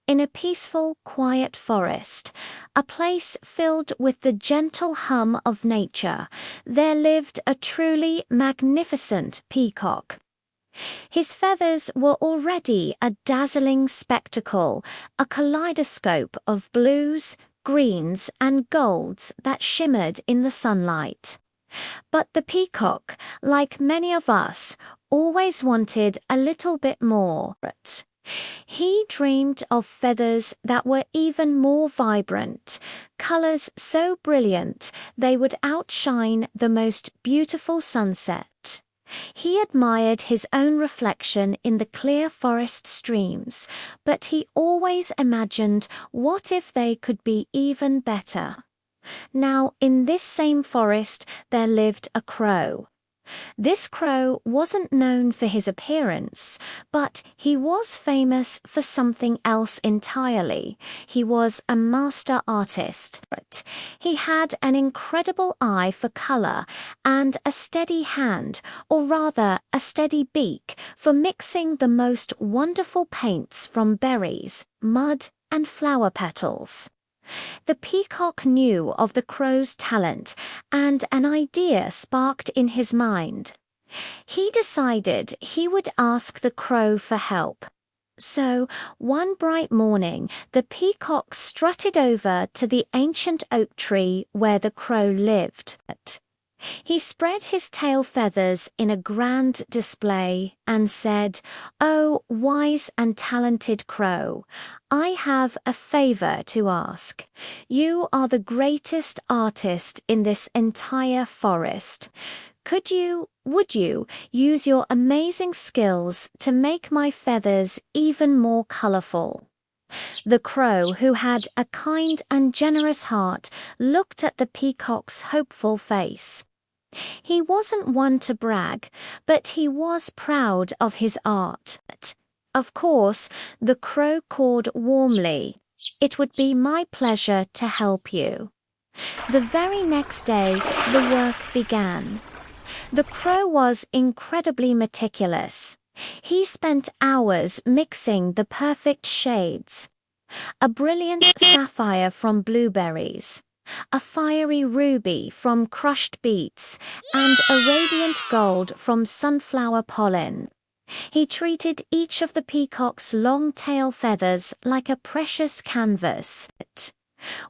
In a peaceful, quiet forest, a place filled with the gentle hum of nature, there lived a truly magnificent peacock. His feathers were already a dazzling spectacle, a kaleidoscope of blues, greens, and golds that shimmered in the sunlight. But the peacock, like many of us, always wanted a little bit more. He dreamed of feathers that were even more vibrant, colors so brilliant they would outshine the most beautiful sunset. He admired his own reflection in the clear forest streams, but he always imagined what if they could be even better. Now, in this same forest there lived a crow. This crow wasn't known for his appearance, but he was famous for something else entirely. He was a master artist. He had an incredible eye for color and a steady hand, or rather a steady beak, for mixing the most wonderful paints from berries, mud, and flower petals. The peacock knew of the crow's talent, and an idea sparked in his mind. He decided he would ask the crow for help. So, one bright morning, the peacock strutted over to the ancient oak tree where the crow lived. He spread his tail feathers in a grand display and said, "Oh, wise and talented crow, I have a favor to ask. You are the greatest artist in this entire forest. Would you use your amazing skills to make my feathers even more colorful?" The crow, who had a kind and generous heart, looked at the peacock's hopeful face. He wasn't one to brag, but he was proud of his art. Of course, the crow cawed warmly. "It would be my pleasure to help you." The very next day, the work began. The crow was incredibly meticulous. He spent hours mixing the perfect shades. A brilliant sapphire from blueberries, a fiery ruby from crushed beets, and a radiant gold from sunflower pollen. He treated each of the peacock's long tail feathers like a precious canvas.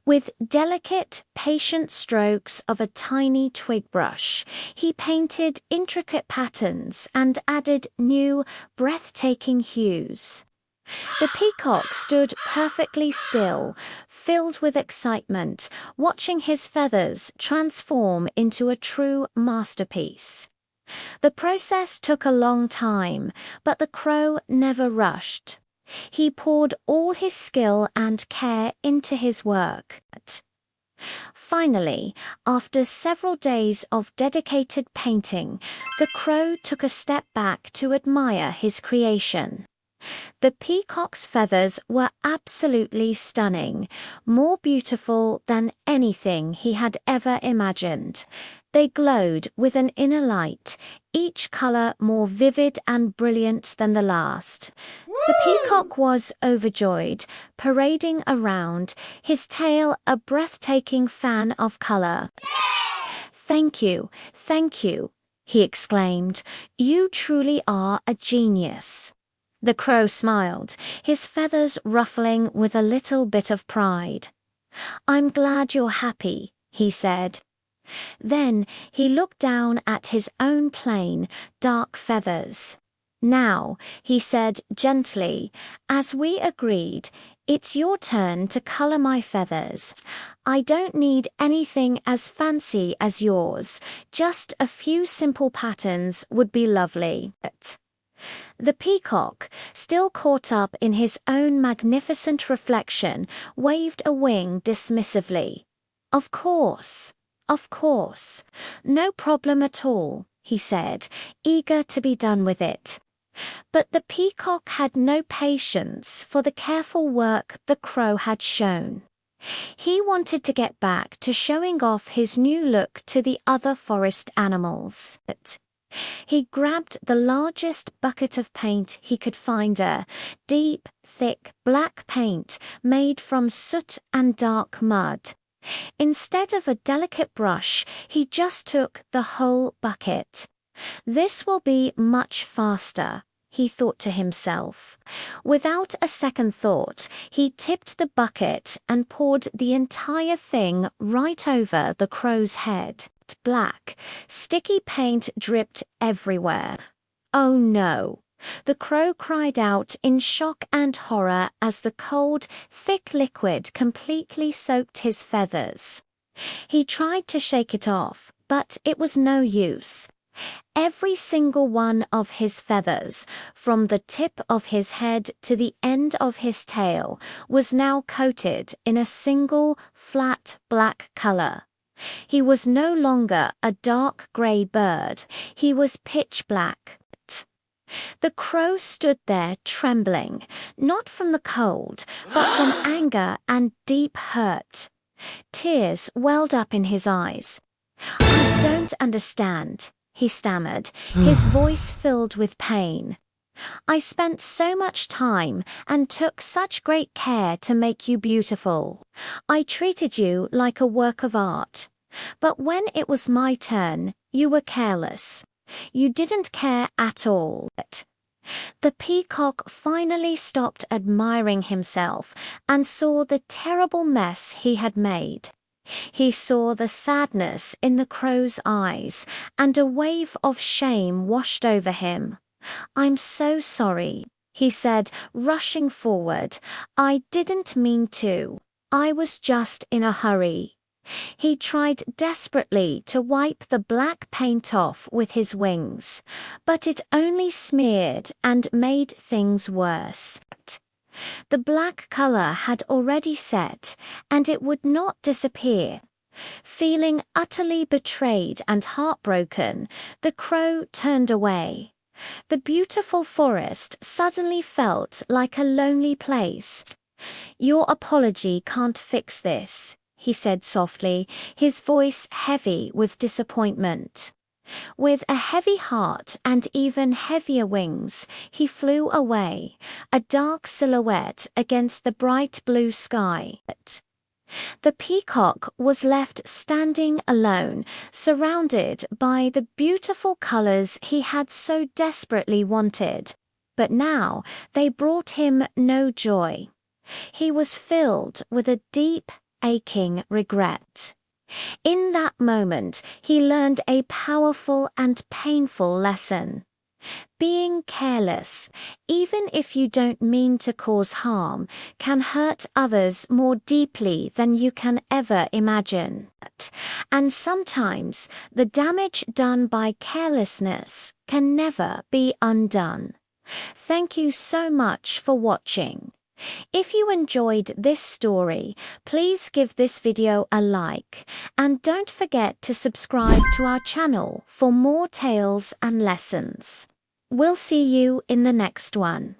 With delicate, patient strokes of a tiny twig brush, he painted intricate patterns and added new, breathtaking hues. The peacock stood perfectly still, filled with excitement, watching his feathers transform into a true masterpiece. The process took a long time, but the crow never rushed. He poured all his skill and care into his work. Finally, after several days of dedicated painting, the crow took a step back to admire his creation. The peacock's feathers were absolutely stunning, more beautiful than anything he had ever imagined. They glowed with an inner light, each color more vivid and brilliant than the last. The peacock was overjoyed, parading around, his tail a breathtaking fan of color. Thank you," he exclaimed. "You truly are a genius." The crow smiled, his feathers ruffling with a little bit of pride. "I'm glad you're happy," he said. Then he looked down at his own plain, dark feathers. "Now," he said gently, "as we agreed, it's your turn to color my feathers. I don't need anything as fancy as yours. Just a few simple patterns would be lovely." The peacock, still caught up in his own magnificent reflection, waved a wing dismissively. Of course. No problem at all," he said, eager to be done with it. But the peacock had no patience for the careful work the crow had shown. He wanted to get back to showing off his new look to the other forest animals. He grabbed the largest bucket of paint he could find, a deep, thick, black paint made from soot and dark mud. Instead of a delicate brush, he just took the whole bucket. "This will be much faster," he thought to himself. Without a second thought, he tipped the bucket and poured the entire thing right over the crow's head. Black, sticky paint dripped everywhere. "Oh no!" The crow cried out in shock and horror as the cold, thick liquid completely soaked his feathers. He tried to shake it off, but it was no use. Every single one of his feathers, from the tip of his head to the end of his tail, was now coated in a single, flat black color. He was no longer a dark gray bird, he was pitch black. The crow stood there trembling, not from the cold, but from anger and deep hurt. Tears welled up in his eyes. "I don't understand," he stammered, his voice filled with pain. "I spent so much time and took such great care to make you beautiful. I treated you like a work of art. But when it was my turn, you were careless. You didn't care at all." The peacock finally stopped admiring himself and saw the terrible mess he had made. He saw the sadness in the crow's eyes, and a wave of shame washed over him. "I'm so sorry," he said, rushing forward. "I didn't mean to. I was just in a hurry." He tried desperately to wipe the black paint off with his wings, but it only smeared and made things worse. The black color had already set, and it would not disappear. Feeling utterly betrayed and heartbroken, the crow turned away. The beautiful forest suddenly felt like a lonely place. "Your apology can't fix this," he said softly, his voice heavy with disappointment. With a heavy heart and even heavier wings, he flew away, a dark silhouette against the bright blue sky. The peacock was left standing alone, surrounded by the beautiful colors he had so desperately wanted. But now they brought him no joy. He was filled with a deep, aching regret. In that moment, he learned a powerful and painful lesson. Being careless, even if you don't mean to cause harm, can hurt others more deeply than you can ever imagine. And sometimes, the damage done by carelessness can never be undone. Thank you so much for watching. If you enjoyed this story, please give this video a like, and don't forget to subscribe to our channel for more tales and lessons. We'll see you in the next one.